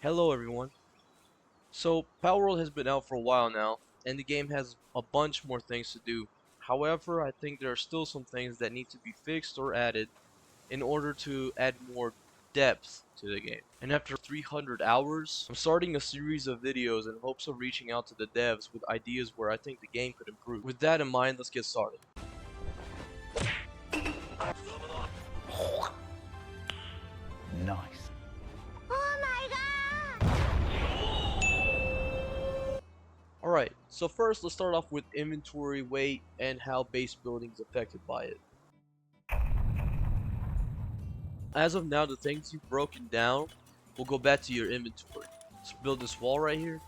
Hello everyone. So Palworld has been out for a while now, and the game has a bunch more things to do. However, I think there are still some things that need to be fixed or added in order to add more depth to the game. And after 300 hours, I'm starting a series of videos in hopes of reaching out to the devs with ideas where I think the game could improve. With that in mind, let's get started. Nice. Alright, so first let's start off with inventory weight and how base building is affected by it. As of now, the things you've broken down will go back to your inventory. Let's build this wall right here.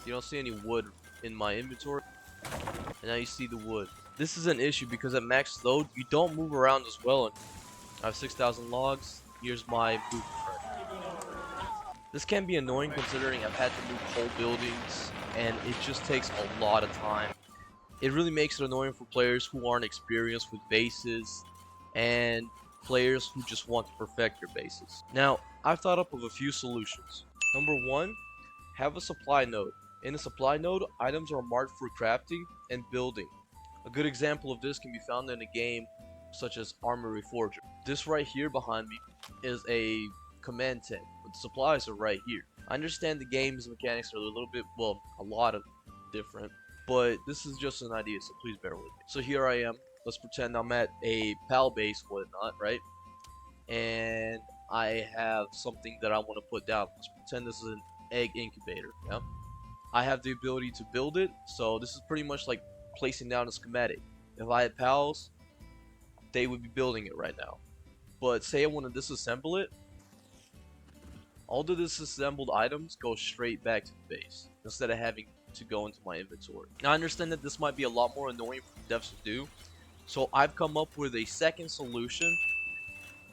You don't see any wood in my inventory, and now you see the wood. This is an issue because at max load, you don't move around as well anymore. I have 6,000 logs. Here's my blueprint. This can be annoying considering I've had to move whole buildings, and it just takes a lot of time. It really makes it annoying for players who aren't experienced with bases and players who just want to perfect your bases. Now, I've thought up of a few solutions. Number one, have a supply node. In a supply node, items are marked for crafting and building. A good example of this can be found in a game such as Armory Forger. This right here behind me is a command tent, but the supplies are right here. I understand the game's mechanics are a little bit, well, a lot of different, but this is just an idea, so please bear with me. So here I am. Let's pretend I'm at a PAL base, whatnot, right? And I have something that I want to put down. Let's pretend this is an egg incubator, yeah? I have the ability to build it, so this is pretty much like placing down a schematic. If I had PALs, they would be building it right now. But say I want to disassemble it, all the disassembled items go straight back to the base instead of having to go into my inventory. Now I understand that this might be a lot more annoying for devs to do, so I've come up with a second solution.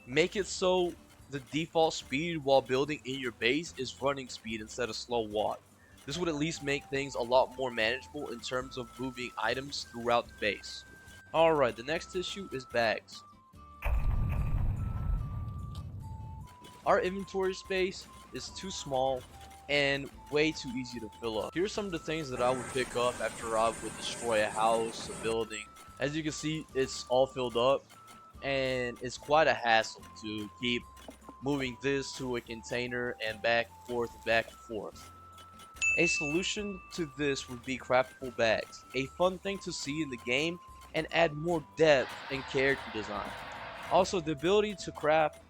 Make it so the default speed while building in your base is running speed instead of slow walk. This would at least make things a lot more manageable in terms of moving items throughout the base. Alright, the next issue is bags. Our inventory space is too small and way too easy to fill up. Here's some of the things that I would pick up after I would destroy a house, a building. As you can see, it's all filled up, and it's quite a hassle to keep moving this to a container and back and forth and back and forth. A solution to this would be craftable bags, a fun thing to see in the game and add more depth and character design. Also, the ability to craft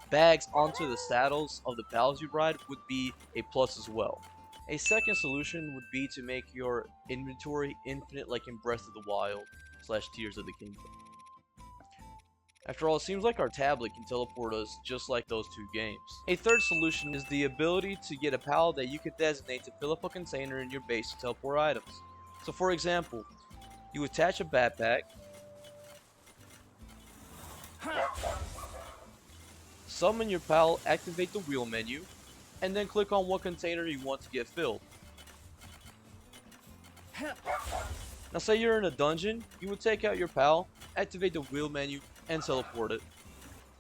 bags onto the saddles of the pals you ride would be a plus as well. A second solution would be to make your inventory infinite like in Breath of the Wild / Tears of the Kingdom. After all, it seems like our tablet can teleport us just like those two games. A third solution is the ability to get a pal that you could designate to fill up a container in your base to teleport items. So for example, you attach a backpack, summon your pal, activate the wheel menu, and then click on what container you want to get filled. Now say you're in a dungeon, you would take out your pal, activate the wheel menu, and teleport it.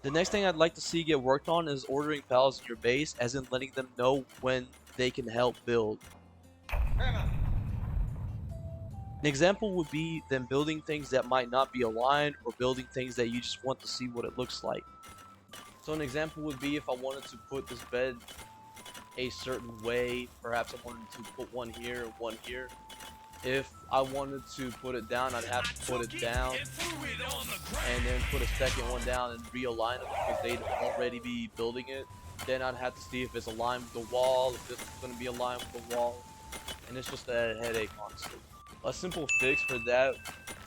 The next thing I'd like to see get worked on is ordering pals in your base, as in letting them know when they can help build. An example would be them building things that might not be aligned, or building things that you just want to see what it looks like. So an example would be if I wanted to put this bed a certain way, perhaps I wanted to put one here and one here. If I wanted to put it down, I'd have to put it down and then put a second one down and realign it because they'd already be building it. Then I'd have to see if it's aligned with the wall, if this is going to be aligned with the wall, and it's just a headache, honestly. A simple fix for that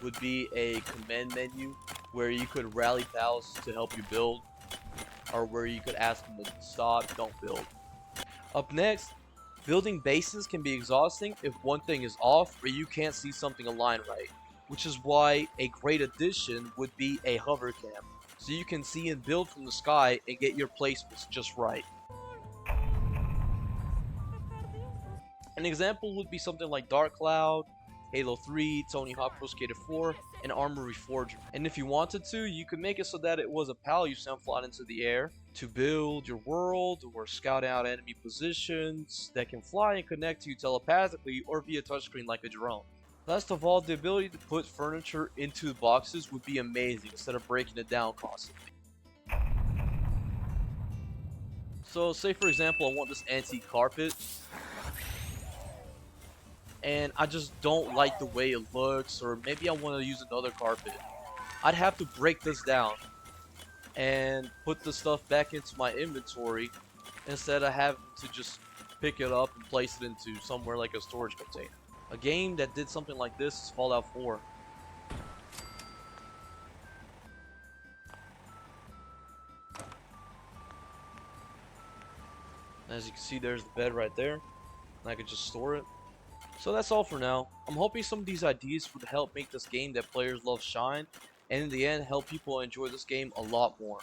would be a command menu where you could rally pals to help you build, or where you could ask them to stop, don't build. Up next, building bases can be exhausting if one thing is off or you can't see something aligned right, which is why a great addition would be a hover cam, so you can see and build from the sky and get your placements just right. An example would be something like Dark Cloud, Halo 3, Tony Hawk Pro Skater 4, and Armory Forger. And if you wanted to, you could make it so that it was a pal you sent flying into the air, to build your world or scout out enemy positions that can fly and connect to you telepathically or via touchscreen like a drone. Last of all, the ability to put furniture into the boxes would be amazing instead of breaking it down constantly. So say for example I want this antique carpet and I just don't like the way it looks, or maybe I want to use another carpet. I'd have to break this down and put the stuff back into my inventory instead of having to just pick it up and place it into somewhere like a storage container. A game that did something like this is Fallout 4. As you can see, there's the bed right there, and I could just store it. So that's all for now. I'm hoping some of these ideas would help make this game that players love shine, and in the end help people enjoy this game a lot more.